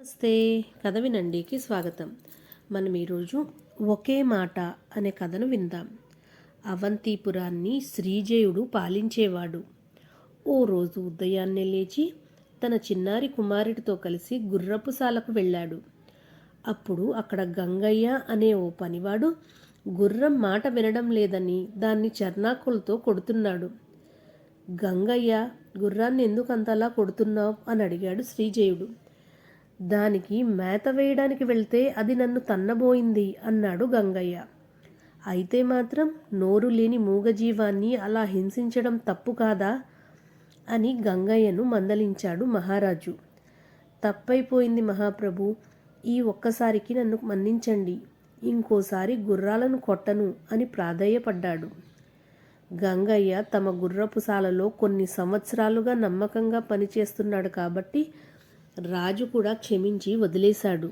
నమస్తే. కథ వినండికి స్వాగతం. మనం ఈరోజు ఒకే మాట అనే కథను విందాం. అవంతిపురాన్ని శ్రీజయుడు పాలించేవాడు. ఓ రోజు ఉదయాన్నే లేచి తన చిన్నారి కుమారుడితో కలిసి గుర్రపుశాలకు వెళ్ళాడు. అప్పుడు అక్కడ గంగయ్య అనే ఓ పనివాడు గుర్రం మాట వినడం లేదని దాన్ని చర్నాకులతో కొడుతున్నాడు. గంగయ్య, గుర్రాన్ని ఎందుకు అంతలా కొడుతున్నావు అని అడిగాడు శ్రీజయుడు. దానికి మేత వేయడానికి వెళ్తే అది నన్ను తన్నబోయింది అన్నాడు గంగయ్య. అయితే మాత్రం నోరు లేని మూగజీవాన్ని అలా హింసించడం తప్పు కాదా అని గంగయ్యను మందలించాడు మహారాజు. తప్పైపోయింది మహాప్రభు, ఈ ఒక్కసారికి నన్ను మన్నించండి, ఇంకోసారి గుర్రాలను కొట్టను అని ప్రాధేయపడ్డాడు. గంగయ్య తమ గుర్రపుశాలలో కొన్ని సంవత్సరాలుగా నమ్మకంగా పనిచేస్తున్నాడు కాబట్టి రాజు కూడా క్షమించి వదిలేశాడు.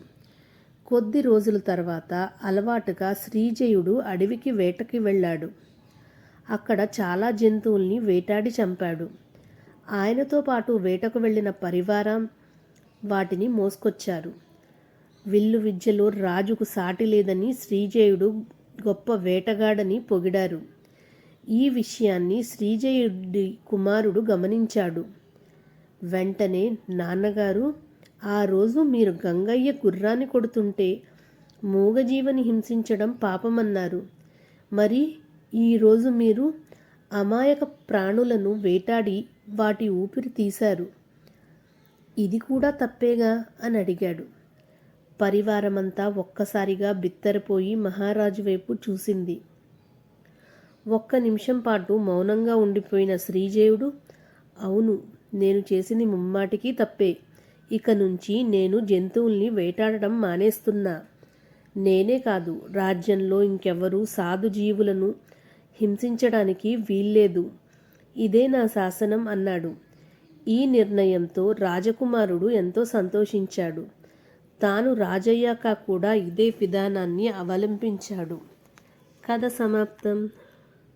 కొద్ది రోజుల తర్వాత అలవాటుగా శ్రీజయుడు అడవికి వేటకి వెళ్ళాడు. అక్కడ చాలా జంతువుల్ని వేటాడి చంపాడు. ఆయనతో పాటు వేటకు వెళ్ళిన పరివారం వాటిని మోసుకొచ్చారు. విల్లు విద్యలో రాజుకు సాటి లేదని శ్రీజయుడు గొప్ప వేటగాడని పొగిడారు. ఈ విషయాన్ని శ్రీజయుడి కుమారుడు గమనించాడు. వెంటనే, నాన్నగారు, ఆ రోజు మీరు గంగయ్య గుర్రాన్ని కొడుతుంటే మూగజీవని హింసించడం పాపమన్నారు. మరి ఈరోజు మీరు అమాయక ప్రాణులను వేటాడి వాటి ఊపిరి తీశారు. ఇది కూడా తప్పేగా అని అడిగాడు. పరివారమంతా ఒక్కసారిగా బిత్తరపోయి మహారాజు వైపు చూసింది. ఒక్క నిమిషం పాటు మౌనంగా ఉండిపోయిన శ్రీజయుడు, అవును, నేను చేసింది ముమ్మాటికి తప్పే. ఇక నుంచి నేను జంతువుల్ని వేటాడడం మానేస్తున్నా. నేనే కాదు, రాజ్యంలో ఇంకెవరూ సాధు జీవులను హింసించడానికి వీల్లేదు. ఇదే నా శాసనం అన్నాడు. ఈ నిర్ణయంతో రాజకుమారుడు ఎంతో సంతోషించాడు. తాను రాజయ్యాక కూడా ఇదే విధానాన్ని అవలంబించాడు. కథ సమాప్తం.